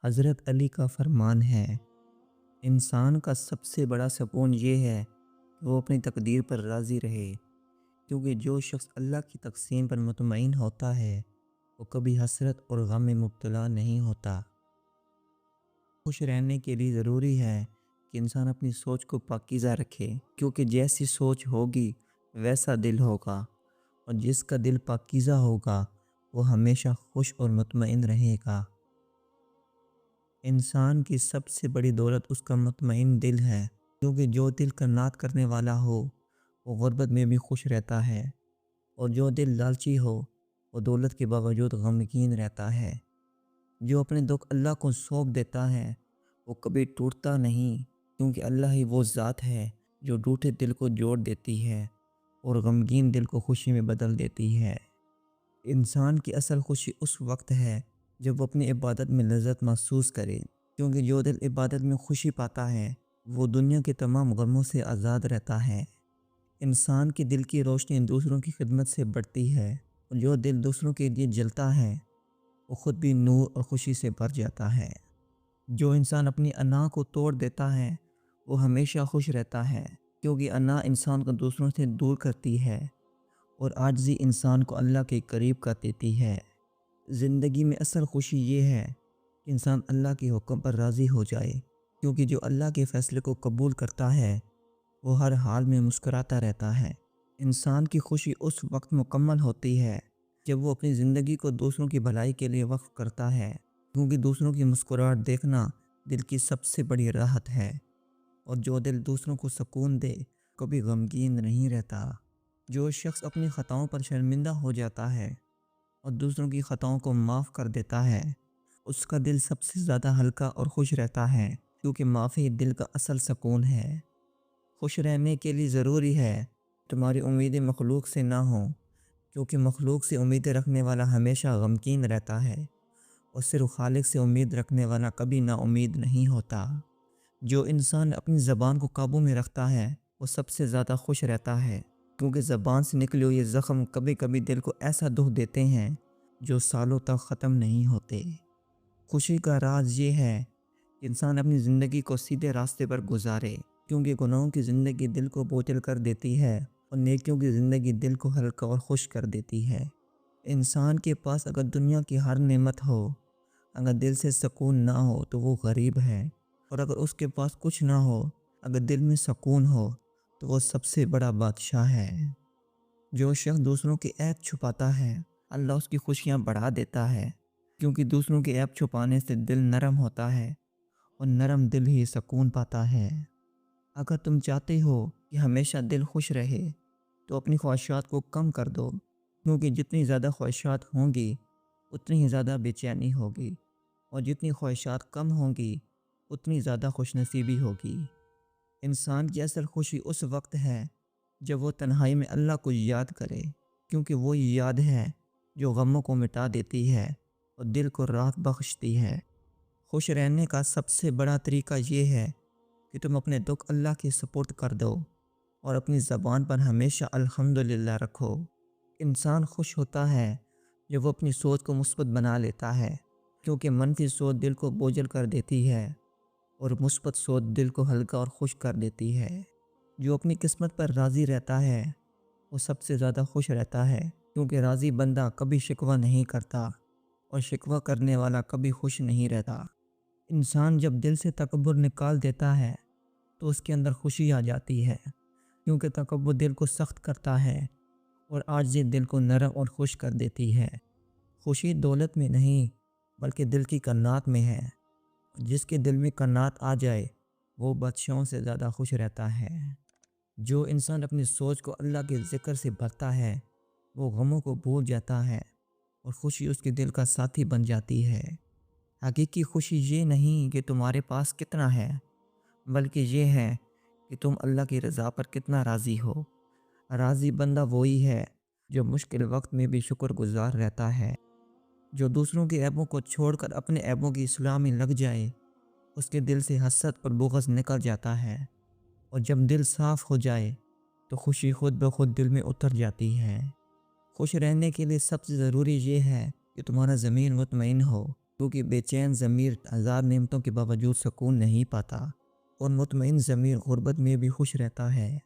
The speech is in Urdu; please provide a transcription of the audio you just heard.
حضرت علی کا فرمان ہے، انسان کا سب سے بڑا سکون یہ ہے کہ وہ اپنی تقدیر پر راضی رہے، کیونکہ جو شخص اللہ کی تقسیم پر مطمئن ہوتا ہے وہ کبھی حسرت اور غم میں مبتلا نہیں ہوتا۔ خوش رہنے کے لیے ضروری ہے کہ انسان اپنی سوچ کو پاکیزہ رکھے، کیونکہ جیسی سوچ ہوگی ویسا دل ہوگا، اور جس کا دل پاکیزہ ہوگا وہ ہمیشہ خوش اور مطمئن رہے گا۔ انسان کی سب سے بڑی دولت اس کا مطمئن دل ہے، کیونکہ جو دل قناعت کرنے والا ہو وہ غربت میں بھی خوش رہتا ہے، اور جو دل لالچی ہو وہ دولت کے باوجود غمگین رہتا ہے۔ جو اپنے دکھ اللہ کو سونپ دیتا ہے وہ کبھی ٹوٹتا نہیں، کیونکہ اللہ ہی وہ ذات ہے جو ٹوٹے دل کو جوڑ دیتی ہے اور غمگین دل کو خوشی میں بدل دیتی ہے۔ انسان کی اصل خوشی اس وقت ہے جب وہ اپنی عبادت میں لذت محسوس کرے، کیونکہ جو دل عبادت میں خوشی پاتا ہے وہ دنیا کے تمام غموں سے آزاد رہتا ہے۔ انسان کے دل کی روشنی دوسروں کی خدمت سے بڑھتی ہے، اور جو دل دوسروں کے لیے جلتا ہے وہ خود بھی نور اور خوشی سے بھر جاتا ہے۔ جو انسان اپنی انا کو توڑ دیتا ہے وہ ہمیشہ خوش رہتا ہے، کیونکہ انا انسان کو دوسروں سے دور کرتی ہے اور عاجزی انسان کو اللہ کے قریب کر دیتی ہے۔ زندگی میں اصل خوشی یہ ہے کہ انسان اللہ کے حکم پر راضی ہو جائے، کیونکہ جو اللہ کے فیصلے کو قبول کرتا ہے وہ ہر حال میں مسکراتا رہتا ہے۔ انسان کی خوشی اس وقت مکمل ہوتی ہے جب وہ اپنی زندگی کو دوسروں کی بھلائی کے لیے وقف کرتا ہے، کیونکہ دوسروں کی مسکراہٹ دیکھنا دل کی سب سے بڑی راحت ہے، اور جو دل دوسروں کو سکون دے کبھی غمگین نہیں رہتا۔ جو شخص اپنی خطاؤں پر شرمندہ ہو جاتا ہے اور دوسروں کی خطاؤں کو معاف کر دیتا ہے اس کا دل سب سے زیادہ ہلکا اور خوش رہتا ہے، کیونکہ معافی دل کا اصل سکون ہے۔ خوش رہنے کے لیے ضروری ہے تمہاری امیدیں مخلوق سے نہ ہوں، کیونکہ مخلوق سے امیدیں رکھنے والا ہمیشہ غمگین رہتا ہے، اور صرف خالق سے امید رکھنے والا کبھی نا امید نہیں ہوتا۔ جو انسان اپنی زبان کو قابو میں رکھتا ہے وہ سب سے زیادہ خوش رہتا ہے، کیونکہ زبان سے نکلے ہوئے زخم کبھی کبھی دل کو ایسا دکھ دیتے ہیں جو سالوں تک ختم نہیں ہوتے۔ خوشی کا راز یہ ہے کہ انسان اپنی زندگی کو سیدھے راستے پر گزارے، کیونکہ گناہوں کی زندگی دل کو بوجھل کر دیتی ہے اور نیکیوں کی زندگی دل کو ہلکا اور خوش کر دیتی ہے۔ انسان کے پاس اگر دنیا کی ہر نعمت ہو، اگر دل سے سکون نہ ہو تو وہ غریب ہے، اور اگر اس کے پاس کچھ نہ ہو، اگر دل میں سکون ہو تو وہ سب سے بڑا بادشاہ ہے۔ جو شخص دوسروں کے عیب چھپاتا ہے اللہ اس کی خوشیاں بڑھا دیتا ہے، کیونکہ دوسروں کے عیب چھپانے سے دل نرم ہوتا ہے، اور نرم دل ہی سکون پاتا ہے۔ اگر تم چاہتے ہو کہ ہمیشہ دل خوش رہے تو اپنی خواہشات کو کم کر دو، کیونکہ جتنی زیادہ خواہشات ہوں گی اتنی ہی زیادہ بے چینی ہوگی، اور جتنی خواہشات کم ہوں گی اتنی زیادہ خوش نصیبی ہوگی۔ انسان کی اصل خوشی اس وقت ہے جب وہ تنہائی میں اللہ کو یاد کرے، کیونکہ وہ یاد ہے جو غموں کو مٹا دیتی ہے اور دل کو راحت بخشتی ہے۔ خوش رہنے کا سب سے بڑا طریقہ یہ ہے کہ تم اپنے دکھ اللہ کے سپرد کر دو اور اپنی زبان پر ہمیشہ الحمدللہ رکھو۔ انسان خوش ہوتا ہے جب وہ اپنی سوچ کو مثبت بنا لیتا ہے، کیونکہ منفی سوچ دل کو بوجھل کر دیتی ہے اور مثبت سوچ دل کو ہلکا اور خوش کر دیتی ہے۔ جو اپنی قسمت پر راضی رہتا ہے وہ سب سے زیادہ خوش رہتا ہے، کیونکہ راضی بندہ کبھی شکوہ نہیں کرتا اور شکوہ کرنے والا کبھی خوش نہیں رہتا۔ انسان جب دل سے تکبر نکال دیتا ہے تو اس کے اندر خوشی آ جاتی ہے، کیونکہ تکبر دل کو سخت کرتا ہے اور عاجزی دل کو نرم اور خوش کر دیتی ہے۔ خوشی دولت میں نہیں بلکہ دل کی قناعت میں ہے، جس کے دل میں قناعت آ جائے وہ بادشاہوں سے زیادہ خوش رہتا ہے۔ جو انسان اپنی سوچ کو اللہ کے ذکر سے بھرتا ہے وہ غموں کو بھول جاتا ہے اور خوشی اس کے دل کا ساتھی بن جاتی ہے۔ حقیقی خوشی یہ نہیں کہ تمہارے پاس کتنا ہے، بلکہ یہ ہے کہ تم اللہ کی رضا پر کتنا راضی ہو۔ راضی بندہ وہی ہے جو مشکل وقت میں بھی شکر گزار رہتا ہے۔ جو دوسروں کے عیبوں کو چھوڑ کر اپنے عیبوں کی اصلاح میں لگ جائے اس کے دل سے حسد اور بغض نکل جاتا ہے، اور جب دل صاف ہو جائے تو خوشی خود بخود دل میں اتر جاتی ہے۔ خوش رہنے کے لیے سب سے ضروری یہ ہے کہ تمہارا ضمیر مطمئن ہو، کیونکہ بے چین ضمیر ہزار نعمتوں کے باوجود سکون نہیں پاتا، اور مطمئن ضمیر غربت میں بھی خوش رہتا ہے۔